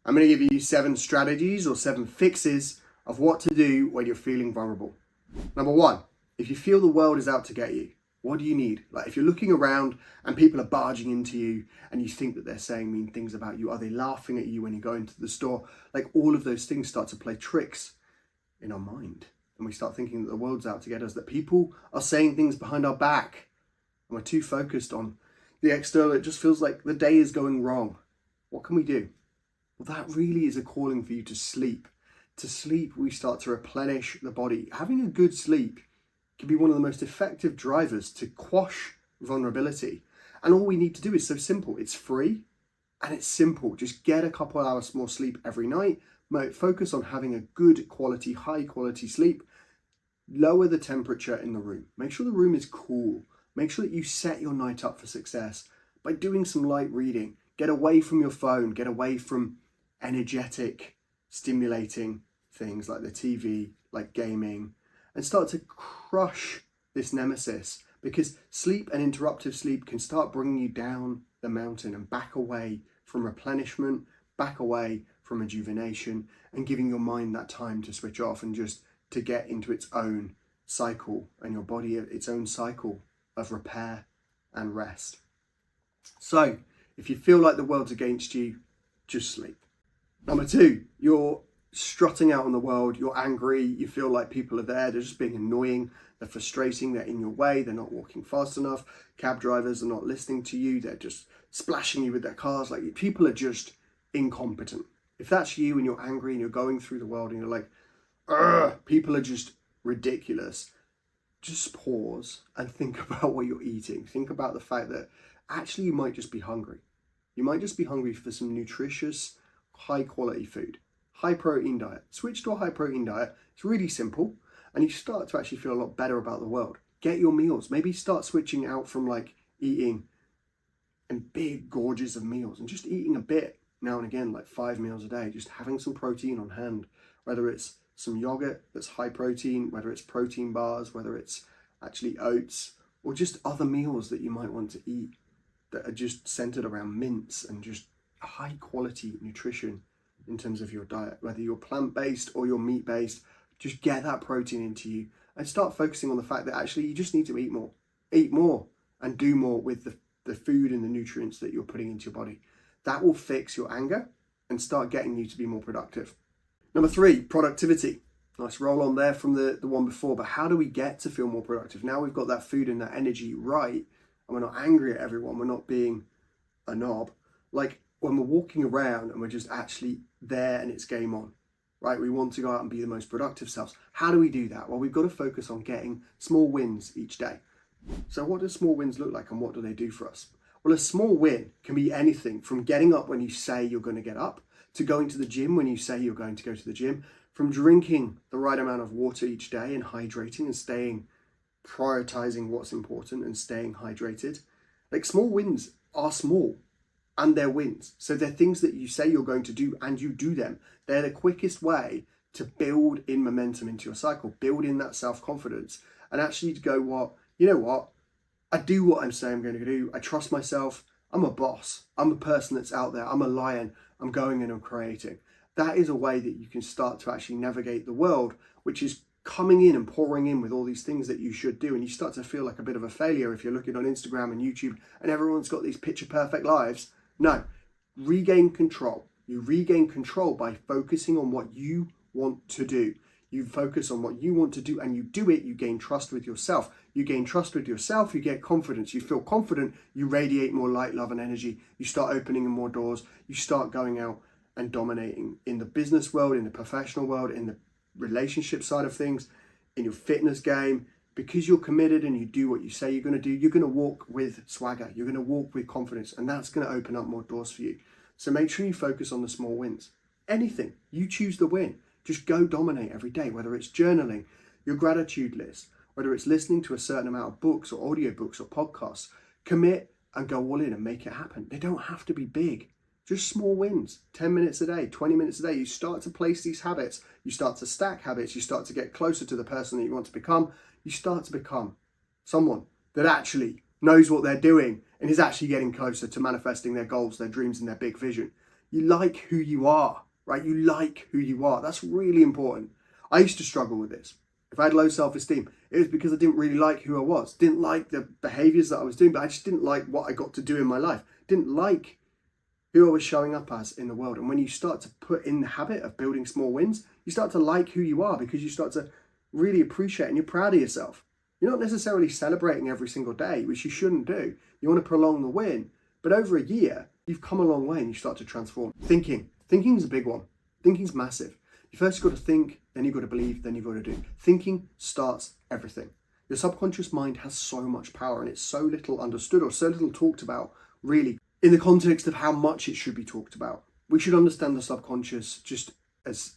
I'm going to give you 7 strategies or 7 fixes of what to do when you're feeling vulnerable. Number 1, if you feel the world is out to get you, what do you need? Like if you're looking around and people are barging into you and you think that they're saying mean things about you, are they laughing at you when you go into the store? Like all of those things start to play tricks in our mind. And we start thinking that the world's out to get us, that people are saying things behind our back. And we're too focused on the external. It just feels like the day is going wrong. What can we do? Well, that really is a calling for you to sleep. To sleep, we start to replenish the body. Having a good sleep can be one of the most effective drivers to quash vulnerability. And all we need to do is so simple. It's free and it's simple. Just get a couple of hours more sleep every night. Focus on having a good quality, high quality sleep. Lower the temperature in the room. Make sure the room is cool. Make sure that you set your night up for success by doing some light reading. Get away from your phone. Get away from energetic, stimulating things like the TV, like gaming, and start to crush this nemesis, because sleep and interruptive sleep can start bringing you down the mountain and back away from replenishment, back away from rejuvenation, and giving your mind that time to switch off and just to get into its own cycle, and your body its own cycle of repair and rest. So if you feel like the world's against you, just sleep. Number 2, you're strutting out in the world, you're angry, you feel like people are there, they're just being annoying, they're frustrating, they're in your way, they're not walking fast enough, cab drivers are not listening to you, they're just splashing you with their cars, like people are just incompetent. If that's you and you're angry and you're going through the world and you're like, ugh, people are just ridiculous, just pause and think about what you're eating. Think about the fact that actually you might just be hungry. You might just be hungry for some nutritious, high quality food. High protein diet. Switch to a high protein diet. It's really simple and you start to actually feel a lot better about the world. Get your meals. Maybe start switching out from like eating in big gorges of meals and just eating a bit now and again, like 5 meals a day, just having some protein on hand, whether it's some yogurt that's high protein, whether it's protein bars, whether it's actually oats, or just other meals that you might want to eat that are just centered around mince and just high quality nutrition in terms of your diet, whether you're plant-based or you're meat-based. Just get that protein into you and start focusing on the fact that actually you just need to eat more and do more with the food and the nutrients that you're putting into your body. That will fix your anger and start getting you to be more productive. Number 3, productivity. Nice roll on there from the one before, but how do we get to feel more productive? Now we've got that food and that energy right, and we're not angry at everyone, we're not being a knob. Like when we're walking around and we're just actually there and it's game on, right? We want to go out and be the most productive selves. How do we do that? Well, we've got to focus on getting small wins each day. So what do small wins look like and what do they do for us? Well, a small win can be anything from getting up when you say you're going to get up, to going to the gym when you say you're going to go to the gym, from drinking the right amount of water each day and hydrating and prioritizing what's important and staying hydrated. Like small wins are small and they're wins. So they're things that you say you're going to do and you do them. They're the quickest way to build in momentum into your cycle, build in that self-confidence, and actually to go, you know what? I do what I'm saying I'm going to do. I trust myself. I'm a boss. I'm a person that's out there. I'm a lion. I'm going in and creating. That is a way that you can start to actually navigate the world, which is coming in and pouring in with all these things that you should do. And you start to feel like a bit of a failure if you're looking on Instagram and YouTube and everyone's got these picture perfect lives. No, regain control. You regain control by focusing on what you want to do. You focus on what you want to do and you do it, you gain trust with yourself. You gain trust with yourself, you get confidence. You feel confident, you radiate more light, love and energy. You start opening more doors. You start going out and dominating in the business world, in the professional world, in the relationship side of things, in your fitness game. Because you're committed and you do what you say you're going to do, you're going to walk with swagger. You're going to walk with confidence, and that's going to open up more doors for you. So make sure you focus on the small wins. Anything, you choose the win. Just go dominate every day, whether it's journaling, your gratitude list, whether it's listening to a certain amount of books or audiobooks or podcasts. Commit and go all in and make it happen. They don't have to be big. Just small wins, 10 minutes a day, 20 minutes a day. You start to place these habits. You start to stack habits. You start to get closer to the person that you want to become. You start to become someone that actually knows what they're doing and is actually getting closer to manifesting their goals, their dreams, and their big vision. You like who you are, right? You like who you are. That's really important. I used to struggle with this. If I had low self-esteem, it was because I didn't really like who I was. Didn't like the behaviors that I was doing, but I just didn't like what I got to do in my life. Didn't like who I was showing up as in the world. And when you start to put in the habit of building small wins, you start to like who you are because you start to really appreciate and you're proud of yourself. You're not necessarily celebrating every single day, which you shouldn't do. You want to prolong the win. But over a year, you've come a long way and you start to transform. Thinking. Thinking is a big one. Thinking's massive. You first got to think, then you've got to believe, then you've got to do. Thinking starts everything. Your subconscious mind has so much power and it's so little understood or so little talked about, really, in the context of how much it should be talked about. We should understand the subconscious just as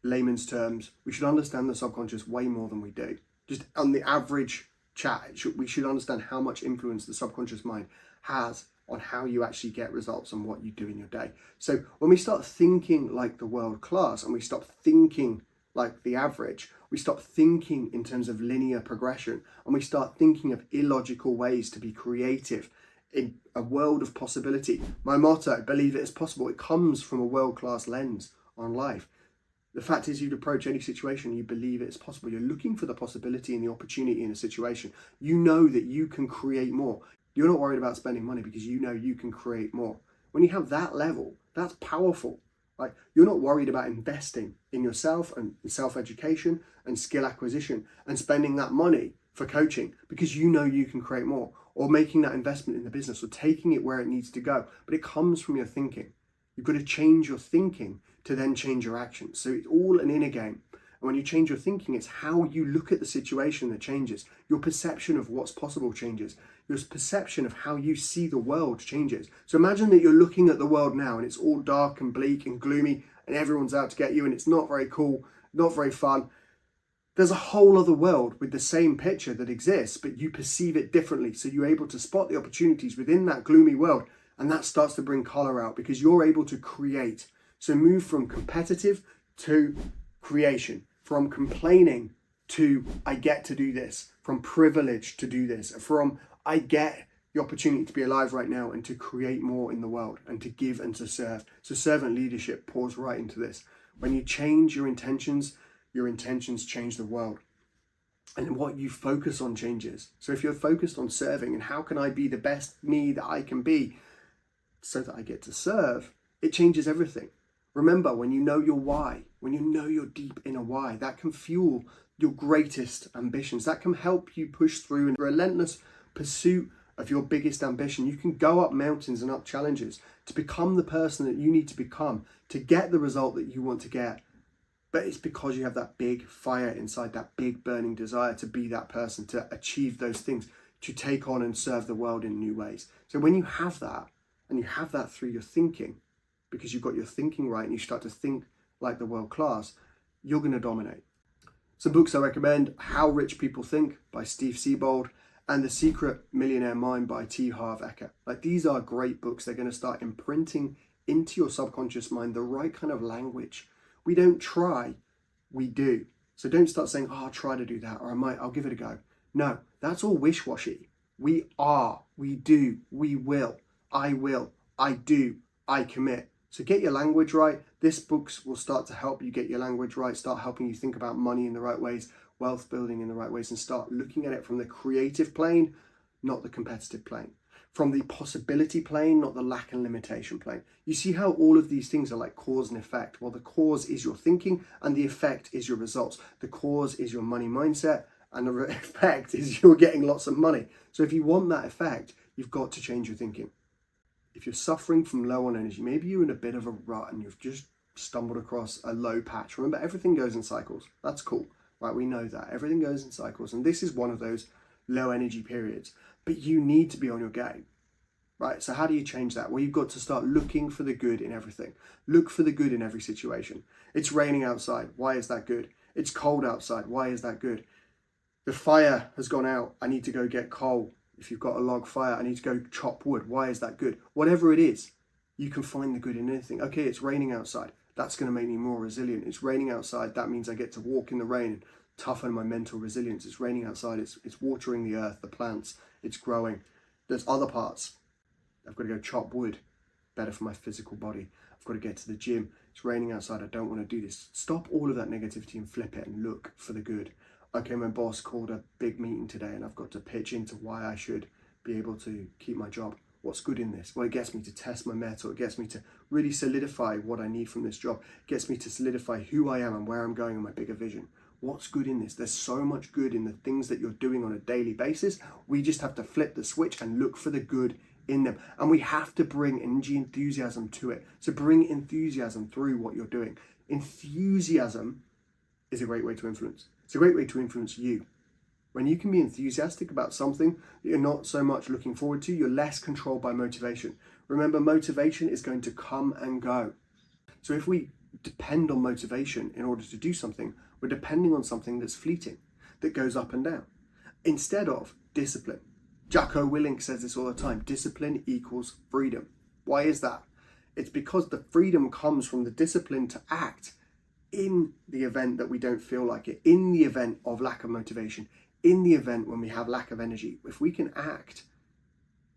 layman's terms. We should understand the subconscious way more than we do. Just on the average chat, we should understand how much influence the subconscious mind has on how you actually get results and what you do in your day. So when we start thinking like the world class and we stop thinking like the average, we stop thinking in terms of linear progression and we start thinking of illogical ways to be creative in a world of possibility. My motto, believe it is possible, it comes from a world-class lens on life. The fact is, you'd approach any situation, you believe it's possible. You're looking for the possibility and the opportunity in a situation. You know that you can create more. You're not worried about spending money because you know you can create more. When you have that level, that's powerful. Like, you're not worried about investing in yourself and self-education and skill acquisition and spending that money for coaching because you know you can create more, or making that investment in the business or taking it where it needs to go. But it comes from your thinking. You've got to change your thinking to then change your actions. So it's all an inner game. And when you change your thinking, it's how you look at the situation that changes. Your perception of what's possible changes. Your perception of how you see the world changes. So imagine that you're looking at the world now and it's all dark and bleak and gloomy and everyone's out to get you and it's not very cool, not very fun. There's a whole other world with the same picture that exists, but you perceive it differently. So you're able to spot the opportunities within that gloomy world, and that starts to bring color out because you're able to create. So move from competitive to creation, from complaining to I get to do this, from privilege to do this, from I get the opportunity to be alive right now and to create more in the world and to give and to serve. So servant leadership pours right into this. When you change your intentions change the world. And what you focus on changes. So if you're focused on serving and how can I be the best me that I can be so that I get to serve, it changes everything. Remember, when you know your why, when you know your deep inner why, that can fuel your greatest ambitions. That can help you push through in relentless pursuit of your biggest ambition. You can go up mountains and up challenges to become the person that you need to become, to get the result that you want to get. But it's because you have that big fire inside, that big burning desire to be that person, to achieve those things, to take on and serve the world in new ways. So when you have that, and you have that through your thinking, because you've got your thinking right and you start to think like the world class, you're going to dominate. Some books I recommend: How Rich People Think by Steve Siebold and The Secret Millionaire Mind by T. Harv Eker. Like, these are great books. They're going to start imprinting into your subconscious mind the right kind of language. We don't try, we do. So don't start saying, oh, I'll try to do that, or I'll give it a go. No, that's all wish-washy. We are, we do, we will, I do, I commit. So get your language right. This book will start to help you get your language right, start helping you think about money in the right ways, wealth building in the right ways, and start looking at it from the creative plane, not the competitive plane. From the possibility plane, not the lack and limitation plane. You see how all of these things are like cause and effect? Well, the cause is your thinking and the effect is your results. The cause is your money mindset and the effect is you're getting lots of money. So if you want that effect, you've got to change your thinking. If you're suffering from low on energy, maybe you're in a bit of a rut and you've just stumbled across a low patch. Remember, everything goes in cycles. That's cool, right? We know that. Everything goes in cycles. And this is one of those low energy periods. But you need to be on your game, right? So how do you change that? Well, you've got to start looking for the good in everything. Look for the good in every situation. It's raining outside. Why is that good? It's cold outside. Why is that good? The fire has gone out. I need to go get coal. If you've got a log fire, I need to go chop wood. Why is that good? Whatever it is, you can find the good in anything. Okay, it's raining outside. That's going to make me more resilient. It's raining outside. That means I get to walk in the rain and toughen my mental resilience. It's raining outside. It's watering the earth, the plants. It's growing. There's other parts. I've got to go chop wood. Better for my physical body. I've got to get to the gym. It's raining outside. I don't want to do this. Stop all of that negativity and flip it and look for the good. Okay, my boss called a big meeting today and I've got to pitch into why I should be able to keep my job. What's good in this? Well, it gets me to test my mettle. It gets me to really solidify what I need from this job. It gets me to solidify who I am and where I'm going and my bigger vision. What's good in this? There's so much good in the things that you're doing on a daily basis. We just have to flip the switch and look for the good in them. And we have to bring energy, enthusiasm to it. So bring enthusiasm through what you're doing. Enthusiasm is a great way to influence. It's a great way to influence you. When you can be enthusiastic about something that you're not so much looking forward to, you're less controlled by motivation. Remember, motivation is going to come and go. So if we depend on motivation in order to do something, we're depending on something that's fleeting, that goes up and down, instead of discipline. Jocko Willink says this all the time, discipline equals freedom. Why is that? It's because the freedom comes from the discipline to act in the event that we don't feel like it, in the event of lack of motivation, in the event when we have lack of energy. If we can act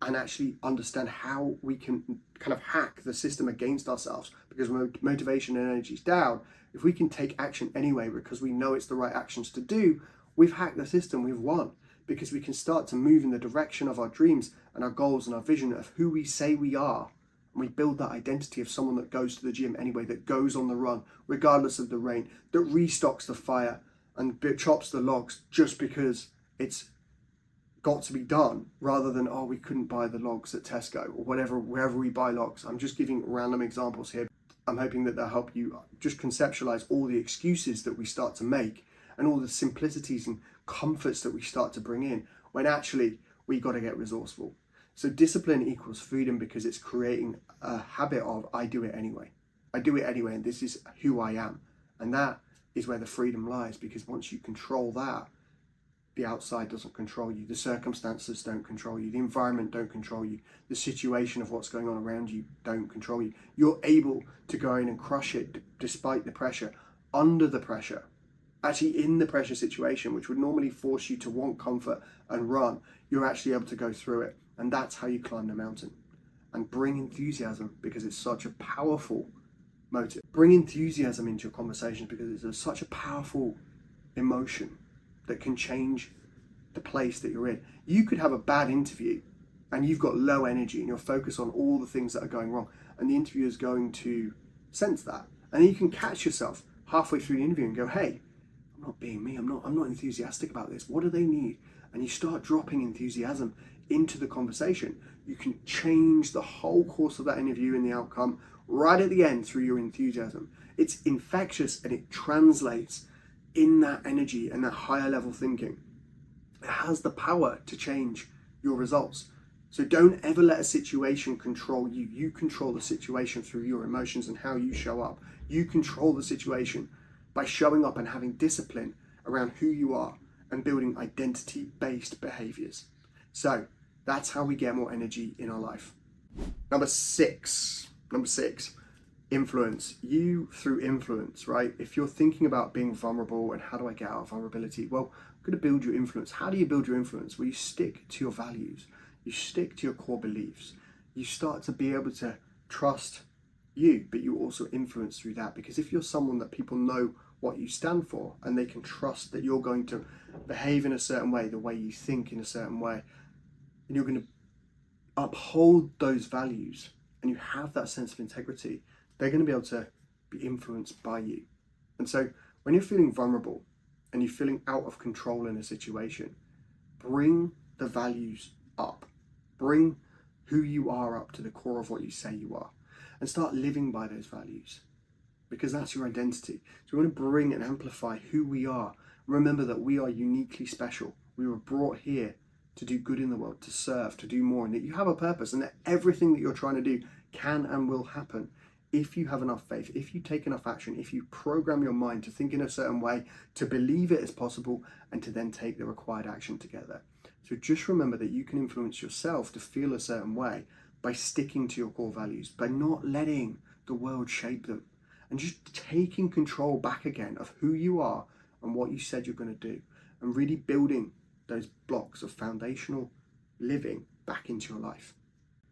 and actually understand how we can kind of hack the system against ourselves because motivation and energy is down, if we can take action anyway because we know it's the right actions to do, we've hacked the system, we've won, because we can start to move in the direction of our dreams and our goals and our vision of who we say we are. And we build that identity of someone that goes to the gym anyway, that goes on the run regardless of the rain, that restocks the fire and chops the logs just because it's got to be done, rather than, oh, we couldn't buy the logs at Tesco or whatever, wherever we buy logs. I'm just giving random examples here. I'm hoping that they'll help you just conceptualize all the excuses that we start to make and all the simplicities and comforts that we start to bring in when actually we got to get resourceful. So discipline equals freedom because it's creating a habit of, I do it anyway. I do it anyway, and this is who I am. And that is where the freedom lies, because once you control that, the outside doesn't control you, the circumstances don't control you, the environment don't control you, the situation of what's going on around you don't control you. You're able to go in and crush it despite the pressure, under the pressure, actually in the pressure situation, which would normally force you to want comfort and run. You're actually able to go through it. And that's how you climb the mountain. And bring enthusiasm, because it's such a powerful motive. Bring enthusiasm into your conversations because it's such a powerful emotion that can change the place that you're in. You could have a bad interview and you've got low energy and you're focused on all the things that are going wrong, and the interviewer is going to sense that. And then you can catch yourself halfway through the interview and go, hey, I'm not being me, I'm not enthusiastic about this. What do they need? And you start dropping enthusiasm into the conversation. You can change the whole course of that interview and the outcome right at the end through your enthusiasm. It's infectious and it translates in that energy and that higher level thinking. It has the power to change your results. So don't ever let a situation control you. You control the situation through your emotions and how you show up. You control the situation by showing up and having discipline around who you are and building identity-based behaviors. So that's how we get more energy in our life. Number six, influence. You through influence, right? If you're thinking about being vulnerable and how do I get out of vulnerability? Well, I'm going to build your influence. How do you build your influence? Well, you stick to your values. You stick to your core beliefs. You start to be able to trust you, but you also influence through that, because if you're someone that people know what you stand for and they can trust that you're going to behave in a certain way, the way you think in a certain way, and you're going to uphold those values and you have that sense of integrity, they're going to be able to be influenced by you. And so when you're feeling vulnerable and you're feeling out of control in a situation, bring the values up. Bring who you are up to the core of what you say you are and start living by those values, because that's your identity. So we want to bring and amplify who we are. Remember that we are uniquely special. We were brought here to do good in the world, to serve, to do more, and that you have a purpose, and that everything that you're trying to do can and will happen if you have enough faith, if you take enough action, if you program your mind to think in a certain way, to believe it is possible, and to then take the required action together. So just remember that you can influence yourself to feel a certain way by sticking to your core values, by not letting the world shape them, and just taking control back again of who you are and what you said you're going to do, and really building those blocks of foundational living back into your life.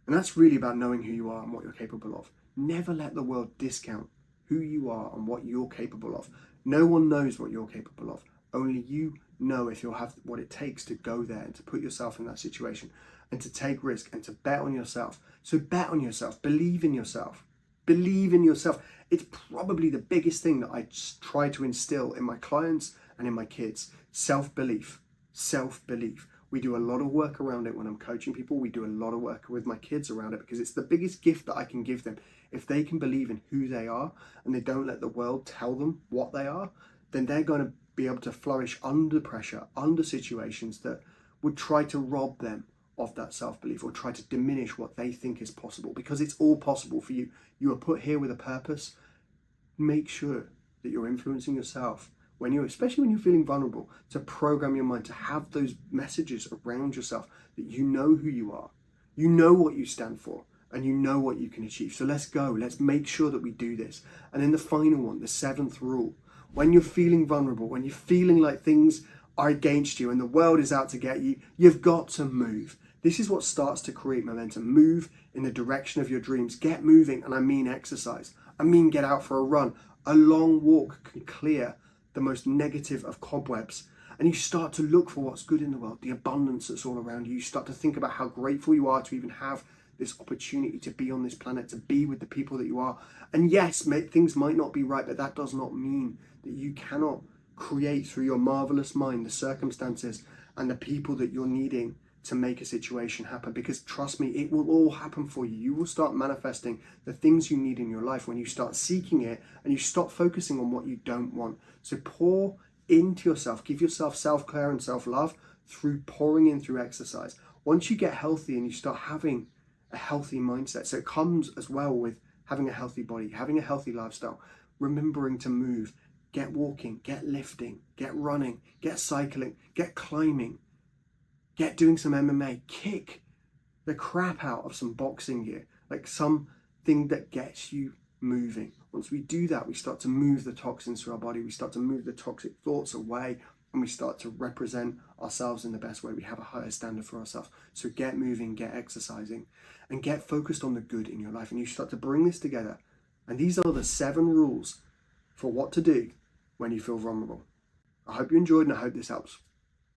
And that's really about knowing who you are and what you're capable of. Never let the world discount who you are and what you're capable of. No one knows what you're capable of. Only you know if you'll have what it takes to go there and to put yourself in that situation and to take risk and to bet on yourself. So bet on yourself. Believe in yourself. Believe in yourself. It's probably the biggest thing that I try to instill in my clients and in my kids. Self-belief. Self-belief. We do a lot of work around it when I'm coaching people. We do a lot of work with my kids around it because it's the biggest gift that I can give them. If they can believe in who they are and they don't let the world tell them what they are, then they're going to be able to flourish under pressure, under situations that would try to rob them of that self-belief or try to diminish what they think is possible, because it's all possible for you. You are put here with a purpose. Make sure that you're influencing yourself when you're, especially when you're feeling vulnerable, to program your mind, to have those messages around yourself that you know who you are, you know what you stand for, and you know what you can achieve. So let's go. Let's make sure that we do this. And then the final one, the seventh rule, when you're feeling vulnerable, when you're feeling like things are against you and the world is out to get you, you've got to move. This is what starts to create momentum. Move in the direction of your dreams. Get moving, and I mean exercise. I mean get out for a run. A long walk can clear the most negative of cobwebs. And you start to look for what's good in the world, the abundance that's all around you. You start to think about how grateful you are to even have this opportunity to be on this planet, to be with the people that you are. And yes, things might not be right, but that does not mean that you cannot create through your marvelous mind the circumstances and the people that you're needing to make a situation happen. Because trust me, it will all happen for you. You will start manifesting the things you need in your life when you start seeking it and you stop focusing on what you don't want. So pour into yourself, give yourself self-care and self-love through pouring in through exercise. Once you get healthy and you start having a healthy mindset, so it comes as well with having a healthy body, having a healthy lifestyle, remembering to move, get walking, get lifting, get running, get cycling, get climbing, get doing some MMA, kick the crap out of some boxing gear, like something that gets you moving. Once we do that, we start to move the toxins through our body, we start to move the toxic thoughts away, and we start to represent ourselves in the best way. We have a higher standard for ourselves. So get moving, get exercising, and get focused on the good in your life. And you start to bring this together. And these are the 7 rules for what to do when you feel vulnerable. I hope you enjoyed and I hope this helps.